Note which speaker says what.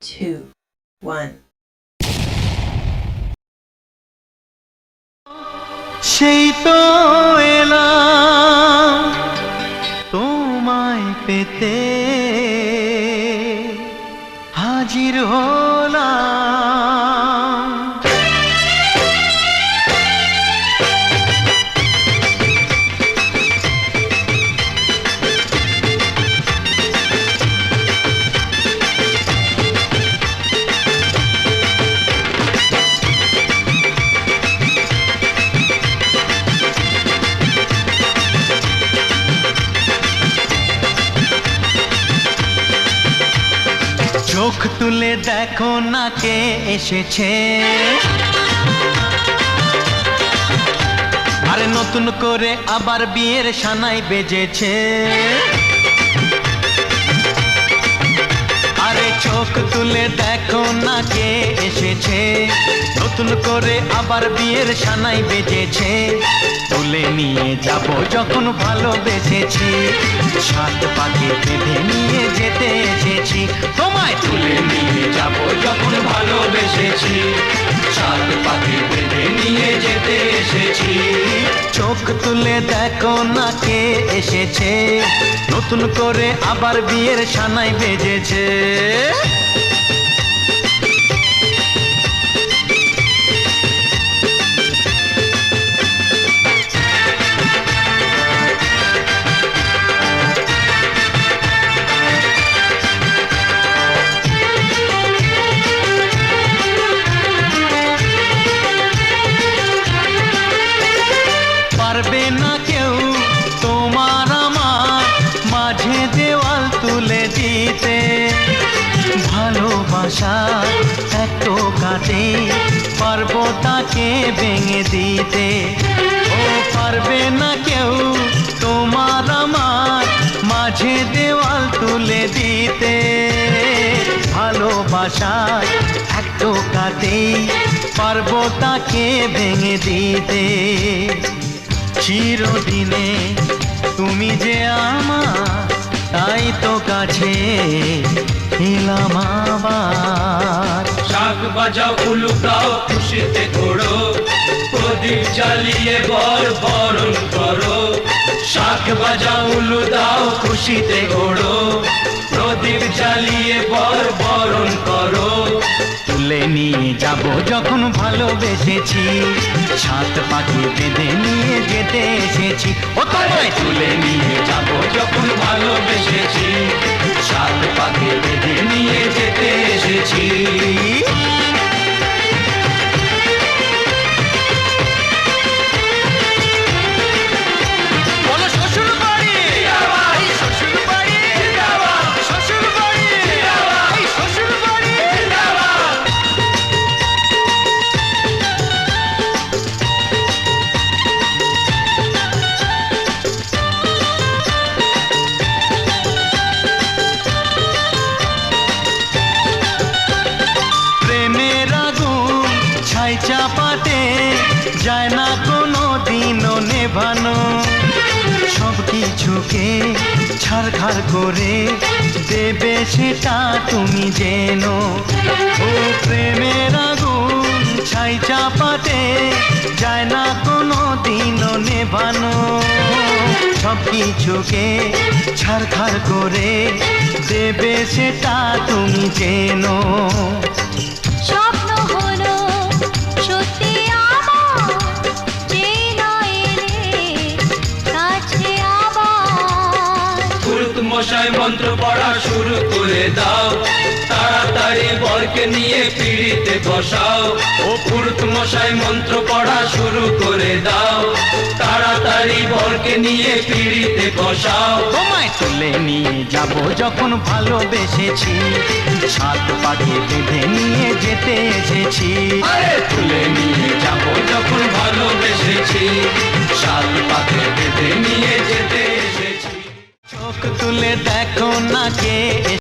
Speaker 1: two, one.
Speaker 2: সেই তো এলাম তোমায় পেতে, হাজির হলাম। চোখ তুলে দেখো না কে এসেছে, আরে নতুন করে আবার বিয়ের সানাই বেজেছে। আরে চোখ তুলে দেখো না কে এসেছে, নতুন করে আবার বিয়ের সানাই বেজেছে। তুলে নিয়ে যাব যখন ভালোবেসেছি, সাত পাকে বেঁধে নিয়ে যেতে এসেছি। তোমায় তুলে নিয়ে যাব যখন ভালোবেসেছি, সাত পাকে বেঁধে নিয়ে যেতে এসেছি। চোখ তুলে দেখো না কে এসেছে, নতুন করে আবার বিয়ের সানাই বেজেছে। পারবে না কেউ তোমার আমার মাঝে দেওয়াল তুলে দিতে, ভালোবাসা এত কাটে পারবো তাকে ভেঙে দিতে। ও পারবে না কেউ তোমার আমার মাঝে দেওয়াল তুলে দিতে, ভালোবাসা এত কাটে পারবো তাকে ভেঙে দিতে। চিরদিনে তুমি যে আমার, তাই তো কাছে এলাম আবার।
Speaker 3: শাক বাজাও উলু দাও খুশিতে ঘোড়ো, প্রদীপ জ্বালিয়ে বরণ করো। শাক বাজাও উলু দাও খুশিতে ঘোড়ো, প্রদীপ জ্বালিয়ে বরণ করো।
Speaker 2: তুলে নিয়ে যাব যখন ভালোবেসেছি, সাত পাখি বেঁধে নিয়ে যেতে এসেছি। ও তোমায়
Speaker 3: তুলে নিয়ে যাব যখন ভালোবেসেছি, সাত পাকে বেঁধে নিয়ে যেতে এসেছি।
Speaker 2: চাপাতে যায় না কোনো দিনও নেভানো, সব কিছুকে ছাড়খাড় করে দেবে সেটা তুমি জেনো। ও প্রেমের আগুন ছাই চাপাতে যায় না কোনো দিনও নেভানো, সব কিছুকে ছাড়খাড় করে দেবে সেটা তুমি জেনো।
Speaker 3: মশাই মন্ত্র পড়া শুরু করে দাও, তাড়াতাড়ি বরকে নিয়ে পিড়িতে বসাও। ও পুরুত মশাই মন্ত্র পড়া শুরু করে দাও, তাড়াতাড়ি বরকে নিয়ে পিড়িতে বসাও।
Speaker 2: তোমায় তুলে নিয়ে যাব যখন ভালোবেসেছি, সাত পাকে বেঁধে নিয়ে যেতে এসেছি।
Speaker 3: আরে তুলে নিয়ে যাব যখন ভালোবেসেছি, সাত পাকে বেঁধে নিয়ে যেতে এসেছি।
Speaker 2: চোখ তুলে দেখো না কে